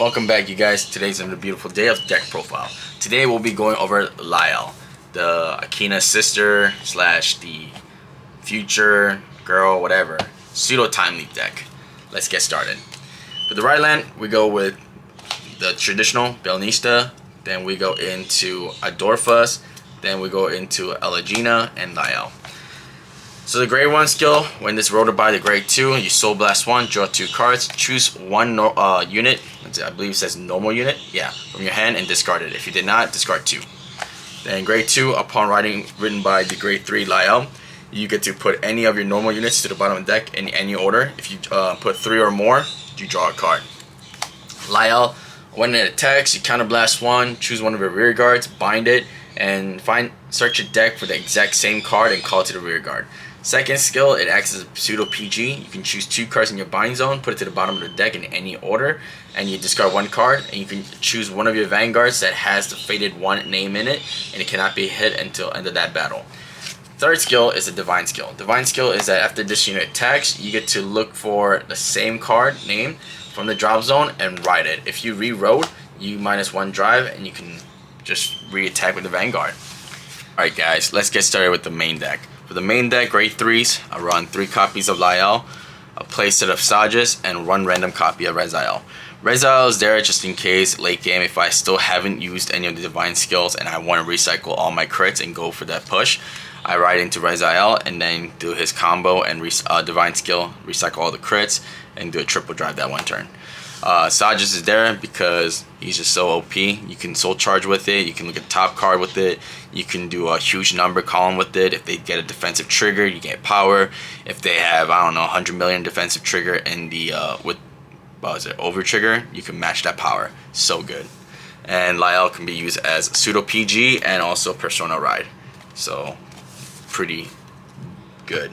Welcome back, you guys. Today's another beautiful day of deck profile. Today we'll be going over Liael, the Akina's sister slash the future girl, whatever, pseudo time leap deck. Let's get started. For the right land, we go with the traditional Belnista, then we go into Adorphus, then we go into Elegina and Liael. So the grade 1 skill, when this rolled by the grade 2, you Soul Blast 1, draw 2 cards, choose one unit, I believe it says normal unit, yeah, from your hand and discard it. If you did not, discard 2. Then grade 2, upon written by the grade 3 Liael, you get to put any of your normal units to the bottom of the deck in any order. If you put 3 or more, you draw a card. Liael, when it attacks, you Counter Blast 1, choose one of your rear guards, bind it, and search your deck for the exact same card and call it to the rear guard. Second skill, it acts as a pseudo PG. You can choose 2 cards in your bind zone, put it to the bottom of the deck in any order, and you discard 1 card, and you can choose one of your vanguards that has the Fated 1 name in it, and it cannot be hit until end of that battle. Third skill is a Divine skill. Divine skill is that after this unit attacks, you get to look for the same card name from the drop zone and write it. If you re-road, you -1 drive, and you can just re-attack with the vanguard. Alright guys, let's get started with the main deck. For the main deck, grade 3s, I run 3 copies of Liael, a playset of Sages, and 1 random copy of Reziel. Reziel is there just in case late game if I still haven't used any of the divine skills and I want to recycle all my crits and go for that push. I ride into Reziel and then do his combo and divine skill, recycle all the crits, and do a triple drive that one turn. Sages is there because he's just so OP. You can soul charge with it, you can look at top card with it, you can do a huge number column with it. If they get a defensive trigger, you get power. If they have, I don't know, 100 million defensive trigger in the over trigger, you can match that power. So good. And Liael can be used as pseudo PG and also persona ride. So pretty good.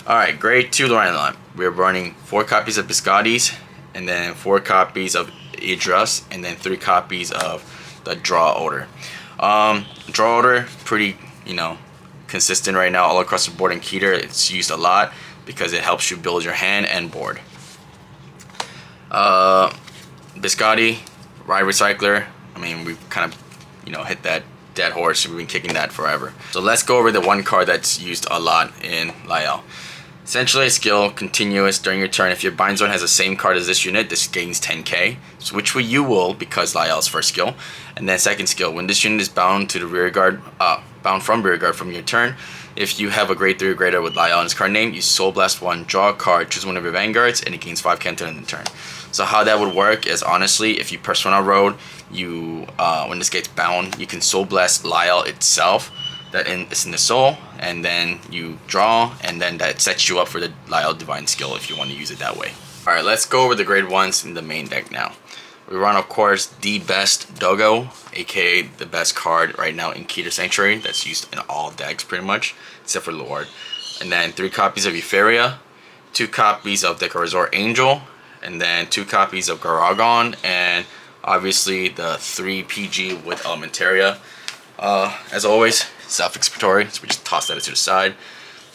Alright, grade 2 line. We're running 4 copies of Biscottis, and then 4 copies of Idris, and then 3 copies of the Draw Order. Draw Order, pretty, consistent right now all across the board in Keter. It's used a lot because it helps you build your hand and board. Biscotti, Ride Recycler, I mean, we've kind of, hit that dead horse. We've been kicking that forever. So let's go over the one card that's used a lot in Liael. Essentially, a skill continuous during your turn. If your bind zone has the same card as this unit, this gains 10k, which you will because Liael's first skill. And then second skill, when this unit is bound to the rear guard, bound from rear guard from your turn, if you have a grade 3 or greater with Liael in its card name, you Soul Blast 1, draw a card, choose one of your vanguards, and it gains 5k until end of the turn. So how that would work is, honestly, if you Persona Road, you when this gets bound, you can Soul Blast Liael itself. It's in the soul, and then you draw, and then that sets you up for the Liael Divine skill if you want to use it that way. Alright, let's go over the grade 1s in the main deck now. We run, of course, the best Dogo, aka the best card right now in Keter Sanctuary, that's used in all decks pretty much, except for Lord. And then 3 copies of Euphoria, 2 copies of Decorazor Angel, and then 2 copies of Garagon, and obviously the 3 PG with Elementaria. As always, self-explanatory, so we just toss that to the side.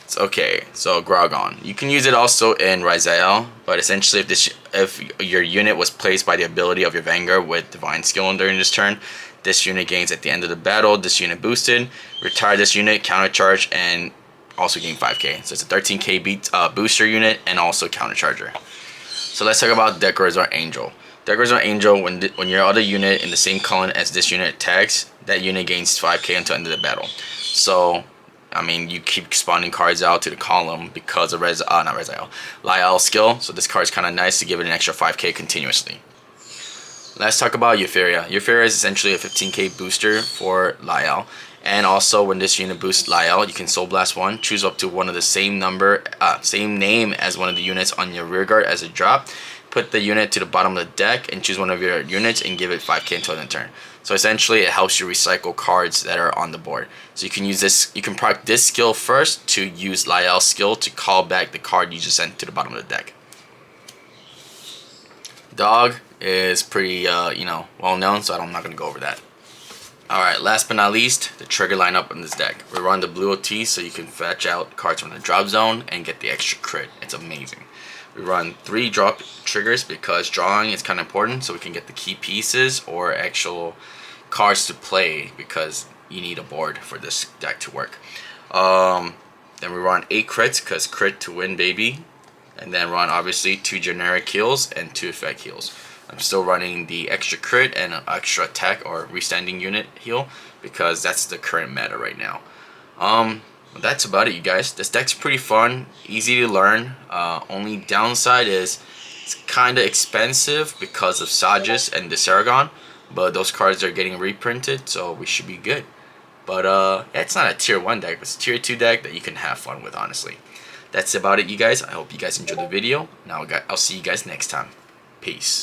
It's okay. So Gragon, you can use it also in Reziel, but essentially if your unit was placed by the ability of your Vanguard with Divine Skill during this turn, this unit gains at the end of the battle, this unit boosted, retire this unit, countercharge, and also gain 5k. So it's a 13k booster unit and also countercharger. So let's talk about Decorazor Angel. Decorazor Angel, when your other unit in the same column as this unit attacks, that unit gains 5k until end of the battle. So, I mean, you keep spawning cards out to the column because of Liael's skill. So this card is kind of nice to give it an extra 5k continuously. Let's talk about Euphoria. Euphoria is essentially a 15k booster for Liael. And also, when this unit boosts Liael, you can Soul Blast 1, choose up to one of the same name as one of the units on your rear guard as a drop. Put the unit to the bottom of the deck and choose one of your units and give it 5k until the turn. So essentially, it helps you recycle cards that are on the board. So you can use this, you can proc this skill first to use Liael's skill to call back the card you just sent to the bottom of the deck. Dog is pretty, well known, so I'm not going to go over that. Alright, last but not least, the trigger lineup in this deck. We run the blue OT so you can fetch out cards from the drop zone and get the extra crit. It's amazing. We run 3 drop triggers because drawing is kind of important, so we can get the key pieces or actual cards to play, because you need a board for this deck to work. Then we run 8 crits because crit to win, baby. And then run obviously 2 generic heals and 2 effect heals. I'm still running the extra crit and an extra attack or restanding unit heal because that's the current meta right now. That's about it, you guys. This deck's pretty fun, easy to learn. Only downside is it's kind of expensive because of Sages and the Saragon, but those cards are getting reprinted, so we should be good. But yeah, it's not a tier 1 deck, it's a tier 2 deck that you can have fun with, honestly. That's about it, you guys. I hope you guys enjoyed the video. Now I'll see you guys next time. Peace.